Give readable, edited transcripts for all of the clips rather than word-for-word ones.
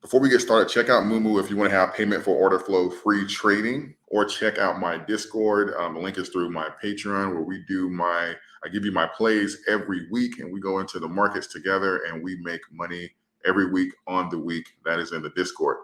Before we get started, check out Moomoo if you want to have payment for order flow free trading, or check out my Discord. The link is through my Patreon, where I give you my plays every week, and we go into the markets together and we make money every week on the week. That is in the Discord.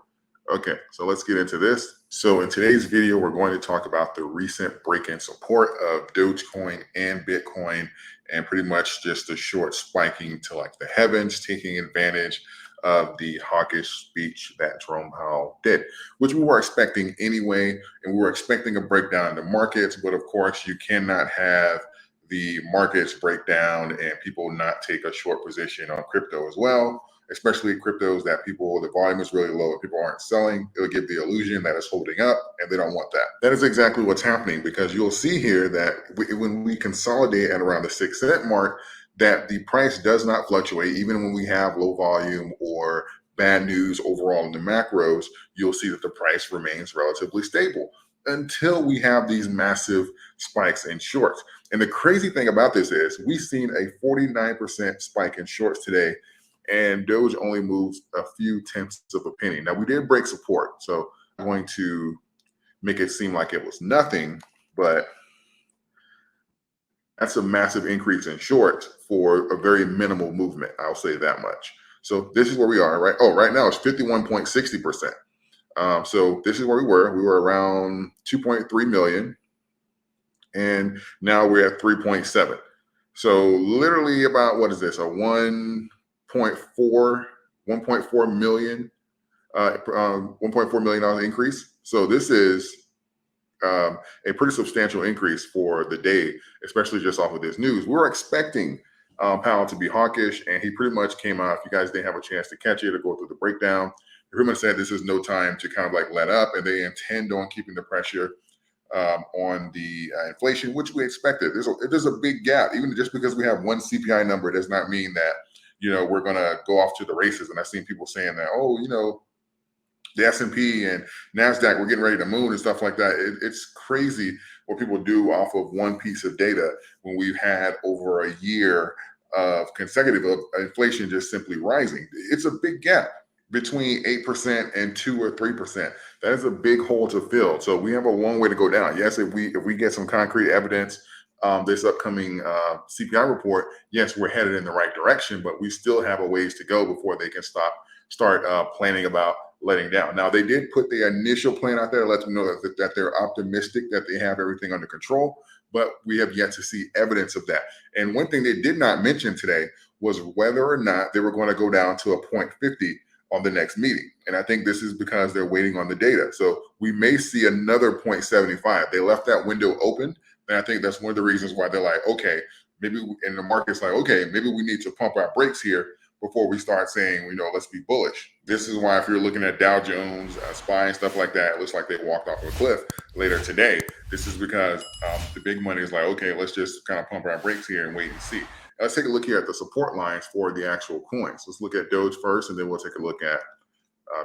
Okay, so let's get into this. So in today's video, we're going to talk about the recent break-in support of Dogecoin and Bitcoin, and pretty much just the short spiking to like the heavens, taking advantage of the hawkish speech that Jerome Powell did, which we were expecting anyway, and we were expecting a breakdown in the markets. But of course, you cannot have the markets break down and people not take a short position on crypto as well, especially cryptos that the volume is really low and people aren't selling. It'll give the illusion that it's holding up, and they don't want that. That is exactly what's happening, because you'll see here that when we consolidate at around the 6 cent mark, that the price does not fluctuate. Even when we have low volume or bad news overall in the macros, you'll see that the price remains relatively stable until we have these massive spikes in shorts. And the crazy thing about this is we've seen a 49% spike in shorts today, and Doge only moves a few tenths of a penny. Now, we did break support, so I'm going to make it seem like it was nothing, but that's a massive increase in short for a very minimal movement. I'll say that much. So this is where we are, right? Oh, right now it's 51.60%. So this is where we were. We were around 2.3 million, and now we're at 3.7. So literally about, what is this? A 1.4 million, $1.4 million increase. So this is a pretty substantial increase for the day, especially just off of this news. We were expecting Powell to be hawkish, and he pretty much came out. If you guys didn't have a chance to catch it or go through the breakdown, he pretty much said this is no time to kind of like let up, and they intend on keeping the pressure on the inflation, which we expected. There's a big gap. Even just because we have one CPI number does not mean that, we're going to go off to the races. And I've seen people saying that, the S&P and NASDAQ, we're getting ready to move and stuff like that. It's crazy what people do off of one piece of data when we've had over a year of consecutive of inflation just simply rising. It's a big gap between 8% and 2 or 3%. That is a big hole to fill. So we have a long way to go down. Yes, if we get some concrete evidence, this upcoming CPI report, yes, we're headed in the right direction, but we still have a ways to go before they can start planning about letting down. Now, they did put the initial plan out there, let them know that they're optimistic that they have everything under control, but we have yet to see evidence of that. And one thing they did not mention today was whether or not they were going to go down to a 0.50 on the next meeting. And I think this is because they're waiting on the data. So we may see another 0.75. They left that window open. And I think that's one of the reasons why they're like, okay, maybe, and the market's like, okay, maybe we need to pump our brakes here before we start saying, let's be bullish. This is why if you're looking at Dow Jones, SPY and stuff like that, it looks like they walked off a cliff later today. This is because the big money is like, okay, let's just kind of pump our brakes here and wait and see. Let's take a look here at the support lines for the actual coins. Let's look at Doge first, and then we'll take a look at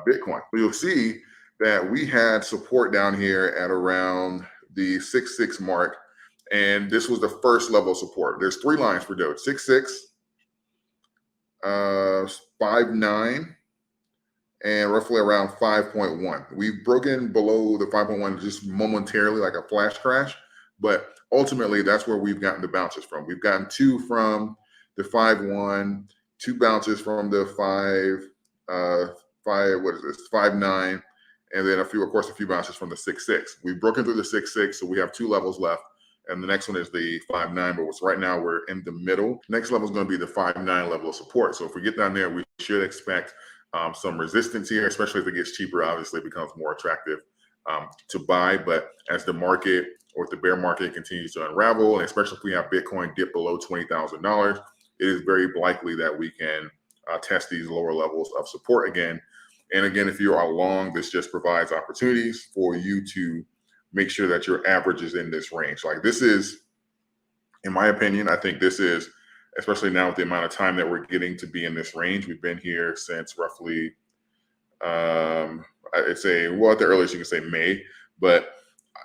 Bitcoin. You'll see that we had support down here at around the 6.6 mark, and this was the first level of support. There's 3 lines for Doge: 6.6, 5.9, and roughly around 5.1. We've broken below the 5.1 just momentarily, like a flash crash, but ultimately that's where we've gotten the bounces from. We've gotten 2 from the 5.1, 2 bounces from the 5.9, and then a few bounces from the 6.6. We've broken through the 6.6, so we have 2 levels left. And the next one is the 5.9, but right now we're in the middle. Next level is going to be the 5.9 level of support. So if we get down there, we should expect some resistance here, especially if it gets cheaper. Obviously, it becomes more attractive to buy. But as the market or if the bear market continues to unravel, and especially if we have Bitcoin dip below $20,000, it is very likely that we can test these lower levels of support again. And again, if you are long, this just provides opportunities for you to make sure that your average is in this range. Like, this is, in my opinion, I think this is, especially now with the amount of time that we're getting to be in this range. We've been here since roughly, I'd say, well, at the earliest you can say May, but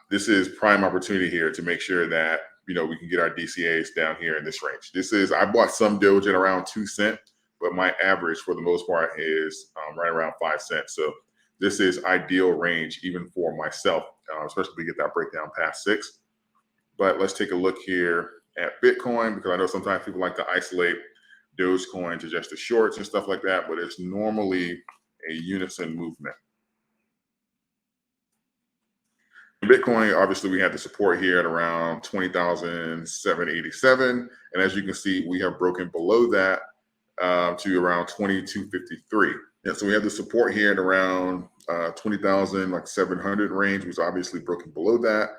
this is prime opportunity here to make sure that, we can get our DCAs down here in this range. I bought some Doge at around 2 cents. but my average for the most part is right around 5 cents. So this is ideal range even for myself, especially if we get that breakdown past 6. But let's take a look here at Bitcoin, because I know sometimes people like to isolate Dogecoin to just the shorts and stuff like that, but it's normally a unison movement. Bitcoin, obviously, we had the support here at around 20,787. And as you can see, we have broken below that to around 2253. Yeah, so we have the support here at around 20,700 range, which is obviously broken below that.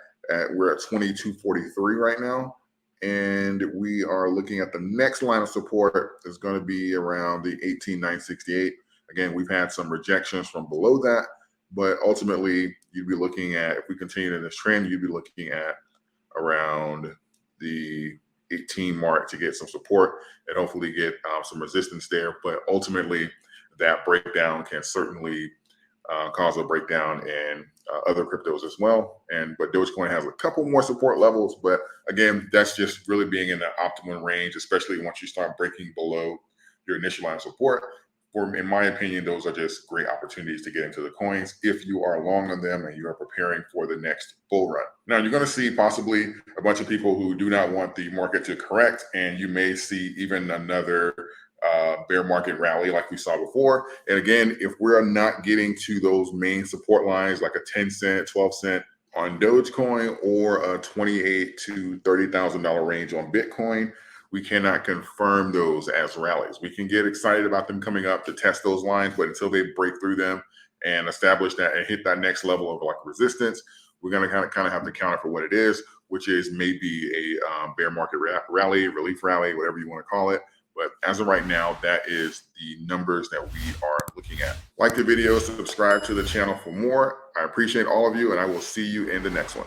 We're at 2243 right now. And we are looking at the next line of support is going to be around the 18,968. Again, we've had some rejections from below that, but ultimately you'd be looking at, if we continue in this trend, you'd be looking at around the 18 mark to get some support and hopefully get some resistance there. But ultimately, that breakdown can certainly cause a breakdown in other cryptos as well. But Dogecoin has a couple more support levels, but again, that's just really being in the optimum range, especially once you start breaking below your initial line of support. In my opinion, those are just great opportunities to get into the coins if you are long on them and you are preparing for the next bull run. Now, you're going to see possibly a bunch of people who do not want the market to correct, and you may see even another bear market rally like we saw before. And again, if we're not getting to those main support lines, like a 10 cent, 12 cent on Dogecoin or a $28,000 to $30,000 range on Bitcoin, we cannot confirm those as rallies. We can get excited about them coming up to test those lines, but until they break through them and establish that and hit that next level of like resistance, we're going to kind of have to count it for what it is, which is maybe a bear market rally, relief rally, whatever you want to call it. But as of right now, that is the numbers that we are looking at. Like the video, subscribe to the channel for more. I appreciate all of you, and I will see you in the next one.